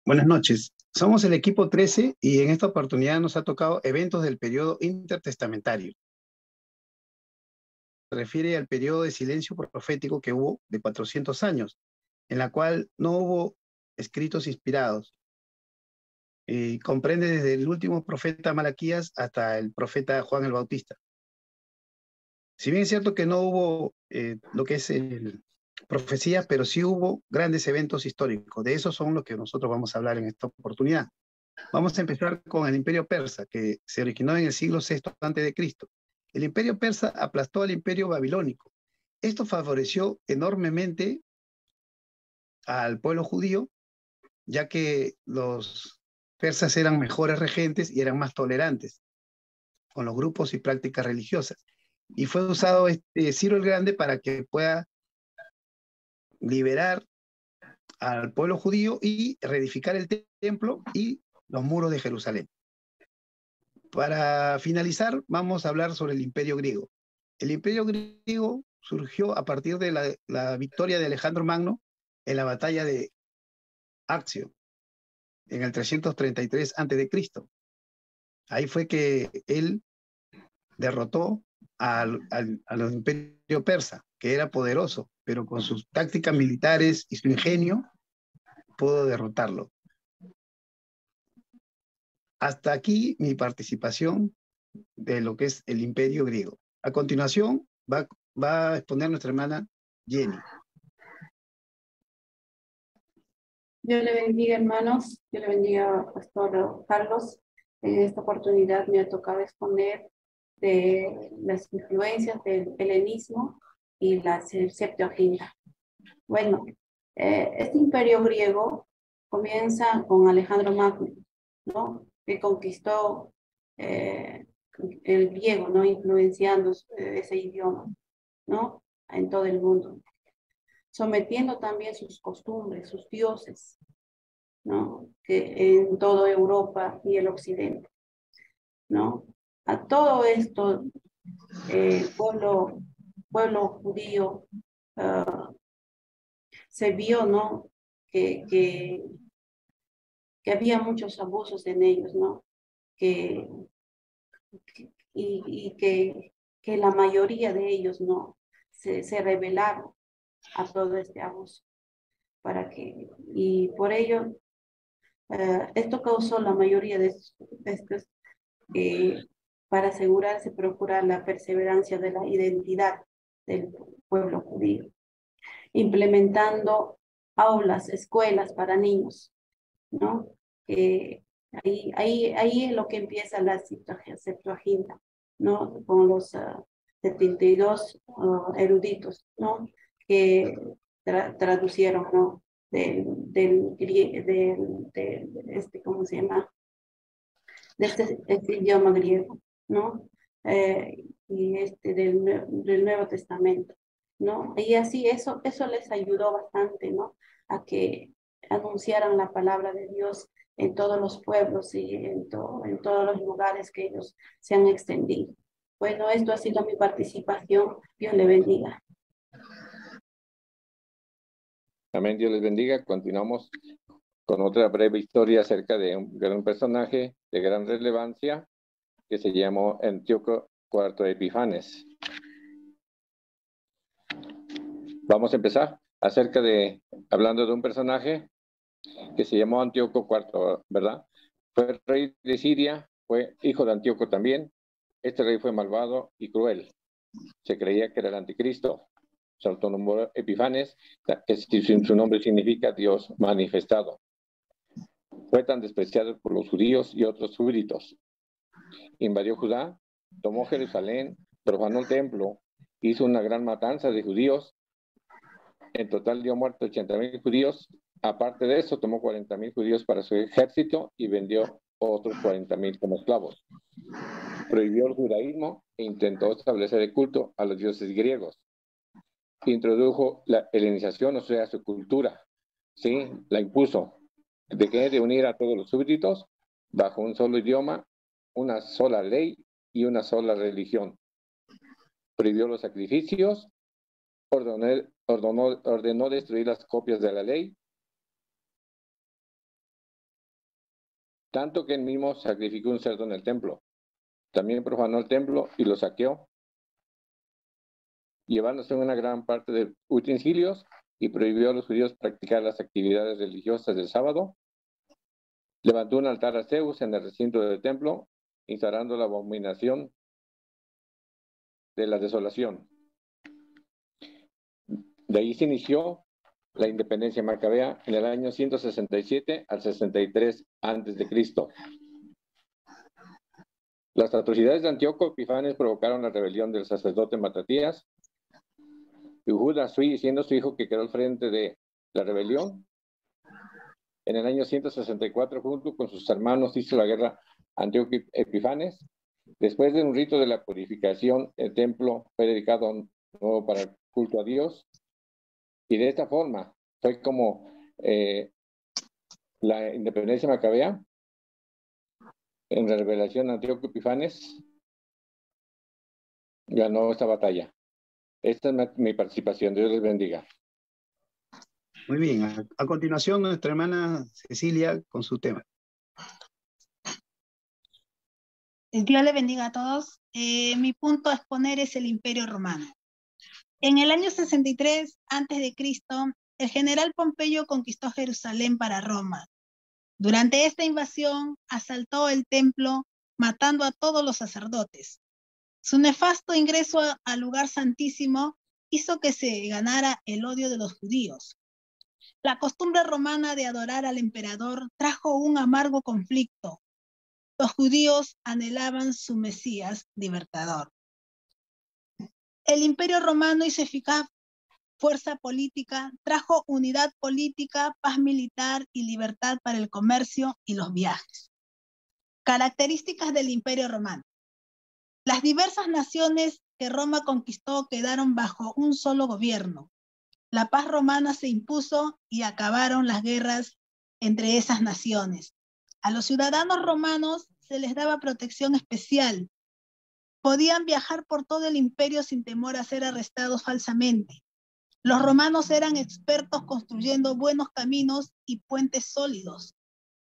Buenas noches. Somos el equipo 13 y en esta oportunidad nos ha tocado eventos del periodo intertestamentario. Se refiere al periodo de silencio profético que hubo de 400 años, en la cual no hubo escritos inspirados. Comprende desde el último profeta Malaquías hasta el profeta Juan el Bautista. Si bien es cierto que no hubo lo que es profecía, pero sí hubo grandes eventos históricos. De esos son los que nosotros vamos a hablar en esta oportunidad. Vamos a empezar con el Imperio Persa, que se originó en el siglo VI a.C. El Imperio Persa aplastó al Imperio Babilónico. Esto favoreció enormemente al pueblo judío, ya que los persas eran mejores regentes y eran más tolerantes con los grupos y prácticas religiosas. Y fue usado Ciro el Grande para que pueda liberar al pueblo judío y reedificar el templo y los muros de Jerusalén. Para finalizar, vamos a hablar sobre el Imperio Griego. El Imperio Griego surgió a partir de la victoria de Alejandro Magno en la batalla de Accio, en el 333 a.C. Ahí fue que él derrotó al imperio persa, que era poderoso, pero con sus tácticas militares y su ingenio pudo derrotarlo. Hasta aquí mi participación de lo que es el Imperio Griego. A continuación va a exponer nuestra hermana Jenny. Dios le bendiga, hermanos. Dios le bendiga, Pastor Carlos. En esta oportunidad me ha tocado exponer de las influencias del helenismo y la Septuaginta. Bueno, este imperio griego comienza con Alejandro Magno, ¿no? Que conquistó el griego, ¿no? Influenciando ese idioma, ¿no? En todo el mundo, sometiendo también sus costumbres, sus dioses, ¿no? Que en toda Europa y el occidente, ¿no? A todo esto, pueblo judío se vio, ¿no? Que había muchos abusos en ellos, ¿no? Que, que la mayoría de ellos, ¿no? Se rebelaron a todo este abuso. Y por ello, esto causó la mayoría de estos, eh, para asegurarse, procurar la perseverancia de la identidad del pueblo judío, implementando aulas, escuelas para niños, ¿no? Ahí es lo que empieza la Septuaginta, ¿no? Con los 72 eruditos, ¿no? Que traducieron, ¿no? ¿Cómo se llama? De este idioma griego, ¿no? Y del Nuevo Testamento, ¿no? Y así eso les ayudó bastante, ¿no? A que anunciaran la palabra de Dios en todos los pueblos y en todos los lugares que ellos se han extendido. Bueno, esto ha sido mi participación. Dios le bendiga. Amén, Dios les bendiga. Continuamos con otra breve historia acerca de un gran personaje de gran relevancia que se llamó Antíoco IV Epifanes. Vamos a empezar hablando de un personaje que se llamó Antíoco IV, ¿verdad? Fue rey de Siria, fue hijo de Antíoco también. Este rey fue malvado y cruel. Se creía que era el anticristo. Se autonombró Epifanes, que su nombre significa Dios manifestado. Fue tan despreciado por los judíos y otros súbditos. Invadió Judá, tomó Jerusalén, profanó el templo, hizo una gran matanza de judíos. En total dio muerte 80,000 judíos. Aparte de eso, tomó 40,000 judíos para su ejército y vendió otros 40,000 como esclavos. Prohibió el judaísmo e intentó establecer el culto a los dioses griegos. Introdujo la helenización, o sea, su cultura. Sí, la impuso. De unir a todos los súbditos bajo un solo idioma, una sola ley y una sola religión. Prohibió los sacrificios, ordenó destruir las copias de la ley tanto que él mismo sacrificó un cerdo en el templo. También profanó el templo y lo saqueó, llevándose una gran parte de utensilios, y prohibió a los judíos practicar las actividades religiosas del sábado. Levantó un altar a Zeus en el recinto del templo, instaurando la abominación de la desolación. De ahí se inició la independencia macabea en el año 167 al 63 a.C. Las atrocidades de Antíoco Epifanes provocaron la rebelión del sacerdote Matatías, y Judas, siendo su hijo que quedó al frente de la rebelión. En el año 164, junto con sus hermanos, hizo la guerra a Antíoco Epifanes. Después de un rito de la purificación, el templo fue dedicado nuevo para el culto a Dios, y de esta forma fue como la independencia macabea, en la revelación de Antíoco Epifanes, ganó esta batalla. Esta es mi participación. Dios les bendiga. Muy bien, a continuación nuestra hermana Cecilia con su tema. Dios le bendiga a todos. Mi punto a exponer es el Imperio Romano. En el año 63 a.C., el general Pompeyo conquistó Jerusalén para Roma. Durante esta invasión, asaltó el templo, matando a todos los sacerdotes. Su nefasto ingreso al lugar santísimo hizo que se ganara el odio de los judíos. La costumbre romana de adorar al emperador trajo un amargo conflicto. Los judíos anhelaban su Mesías libertador. El Imperio Romano y su eficaz fuerza política trajo unidad política, paz militar y libertad para el comercio y los viajes. Características del Imperio Romano. Las diversas naciones que Roma conquistó quedaron bajo un solo gobierno. La paz romana se impuso y acabaron las guerras entre esas naciones. A los ciudadanos romanos se les daba protección especial. Podían viajar por todo el imperio sin temor a ser arrestados falsamente. Los romanos eran expertos construyendo buenos caminos y puentes sólidos.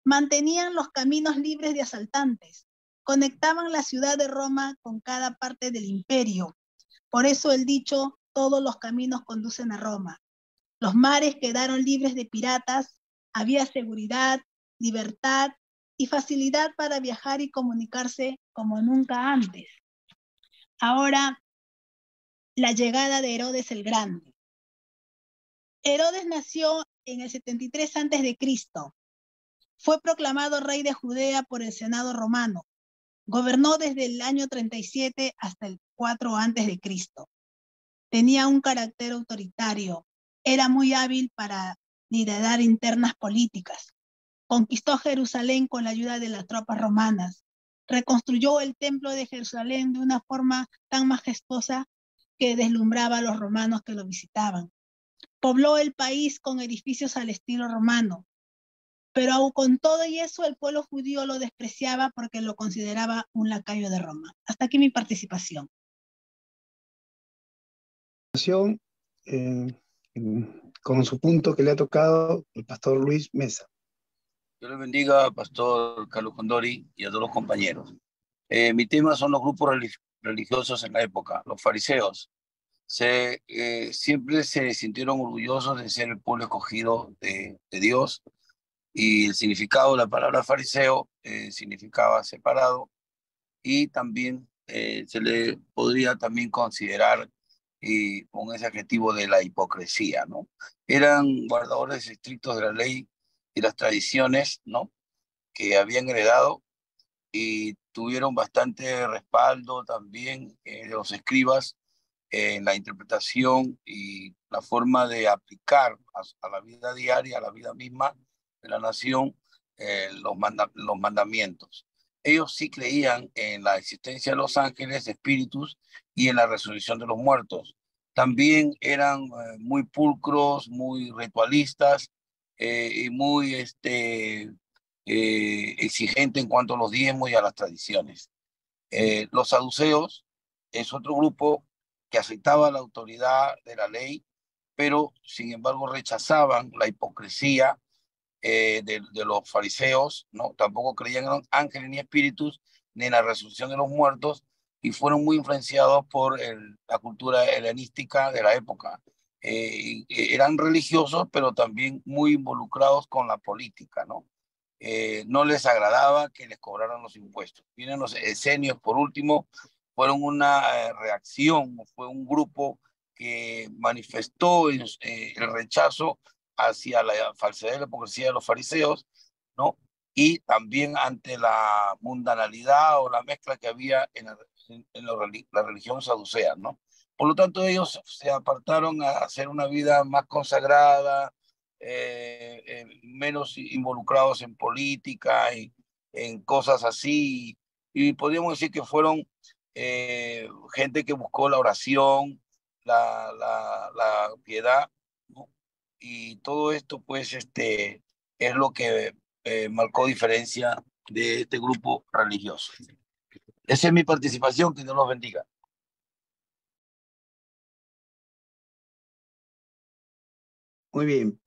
Mantenían los caminos libres de asaltantes. Conectaban la ciudad de Roma con cada parte del imperio. Por eso el dicho, todos los caminos conducen a Roma. Los mares quedaron libres de piratas, había seguridad, libertad y facilidad para viajar y comunicarse como nunca antes. Ahora, la llegada de Herodes el Grande. Herodes nació en el 73 a.C. Fue proclamado rey de Judea por el Senado romano. Gobernó desde el año 37 hasta el 4 a.C. Tenía un carácter autoritario. Era muy hábil para liderar internas políticas. Conquistó Jerusalén con la ayuda de las tropas romanas. Reconstruyó el templo de Jerusalén de una forma tan majestuosa que deslumbraba a los romanos que lo visitaban. Pobló el país con edificios al estilo romano. Pero aun con todo y eso, el pueblo judío lo despreciaba porque lo consideraba un lacayo de Roma. Hasta aquí mi participación. Con su punto que le ha tocado el pastor Luis Mesa. Dios le bendiga, pastor Carlos Condori, y a todos los compañeros. Mi tema son los grupos religiosos en la época, los fariseos. Siempre se sintieron orgullosos de ser el pueblo escogido de Dios, y el significado de la palabra fariseo significaba separado, y también se le podría también considerar con ese adjetivo de la hipocresía, ¿no? Eran guardadores estrictos de la ley y las tradiciones, ¿no?, que habían heredado, y tuvieron bastante respaldo también de los escribas en la interpretación y la forma de aplicar a la vida diaria, a la vida misma de la nación, los mandamientos. Ellos sí creían en la existencia de los ángeles, espíritus, y en la resurrección de los muertos. También eran muy pulcros, muy ritualistas, y muy exigentes en cuanto a los diezmos y a las tradiciones. Los saduceos es otro grupo que aceptaba la autoridad de la ley, pero sin embargo rechazaban la hipocresía de los fariseos, ¿no? Tampoco creían en los ángeles ni espíritus, ni en la resurrección de los muertos, y fueron muy influenciados por la cultura helenística de la época. Eran religiosos, pero también muy involucrados con la política, ¿no? No les agradaba que les cobraran los impuestos. Vienen los esenios, por último, fueron una reacción, fue un grupo que manifestó el rechazo hacia la falsedad y la hipocresía de los fariseos, ¿no? Y también ante la mundanalidad o la mezcla que había en la religión saducea, ¿no? Por lo tanto, ellos se apartaron a hacer una vida más consagrada, menos involucrados en política y en cosas así. Y podríamos decir que fueron gente que buscó la oración, la piedad, ¿no? Y todo esto, pues, es lo que marcó diferencia de este grupo religioso. Esa es mi participación, que Dios los bendiga. Muy bien.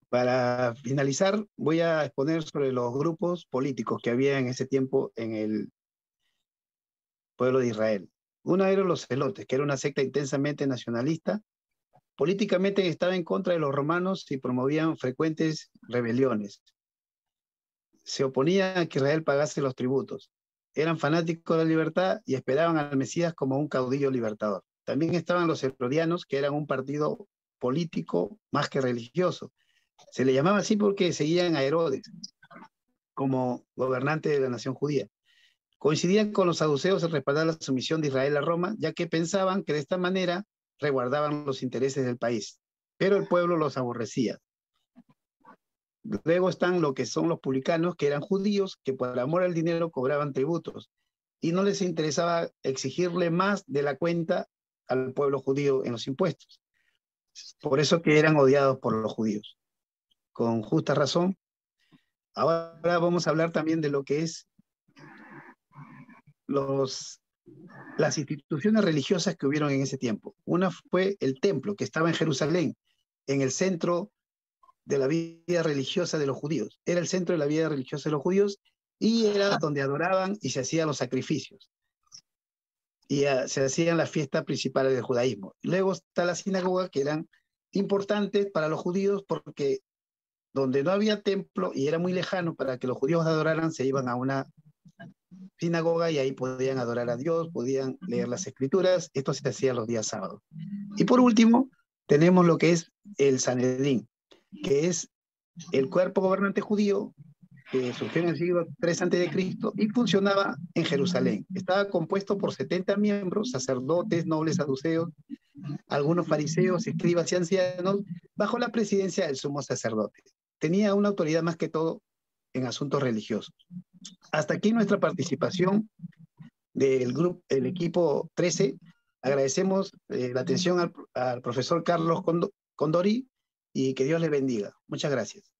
Para finalizar, voy a exponer sobre los grupos políticos que había en ese tiempo en el pueblo de Israel. Uno eran los celotes, que era una secta intensamente nacionalista. Políticamente estaba en contra de los romanos y promovían frecuentes rebeliones. Se oponían a que Israel pagase los tributos. Eran fanáticos de la libertad y esperaban al Mesías como un caudillo libertador. También estaban los herodianos, que eran un partido político más que religioso. Se le llamaba así porque seguían a Herodes como gobernante de la nación judía. Coincidían con los saduceos en respaldar la sumisión de Israel a Roma, ya que pensaban que de esta manera resguardaban los intereses del país. Pero el pueblo los aborrecía. Luego están lo que son los publicanos, que eran judíos, que por amor al dinero cobraban tributos y no les interesaba exigirle más de la cuenta al pueblo judío en los impuestos. Por eso que eran odiados por los judíos. Con justa razón. Ahora vamos a hablar también de lo que es las instituciones religiosas que hubieron en ese tiempo. Una fue el templo, que estaba en Jerusalén, en el centro de la vida religiosa de los judíos. Era el centro de la vida religiosa de los judíos y era donde adoraban y se hacían los sacrificios. Y se hacían las fiestas principales del judaísmo. Luego está la sinagoga, que eran importantes para los judíos porque donde no había templo y era muy lejano para que los judíos adoraran, se iban a una sinagoga y ahí podían adorar a Dios, podían leer las escrituras. Esto se hacía los días sábados. Y por último, tenemos lo que es el Sanedrín, que es el cuerpo gobernante judío que surgió en el siglo III a.C. y funcionaba en Jerusalén. Estaba compuesto por 70 miembros, sacerdotes, nobles saduceos, algunos fariseos, escribas y ancianos, bajo la presidencia del sumo sacerdote. Tenía una autoridad más que todo en asuntos religiosos. Hasta aquí nuestra participación del grupo, el equipo 13. Agradecemos la atención al profesor Carlos Condori y que Dios le bendiga. Muchas gracias.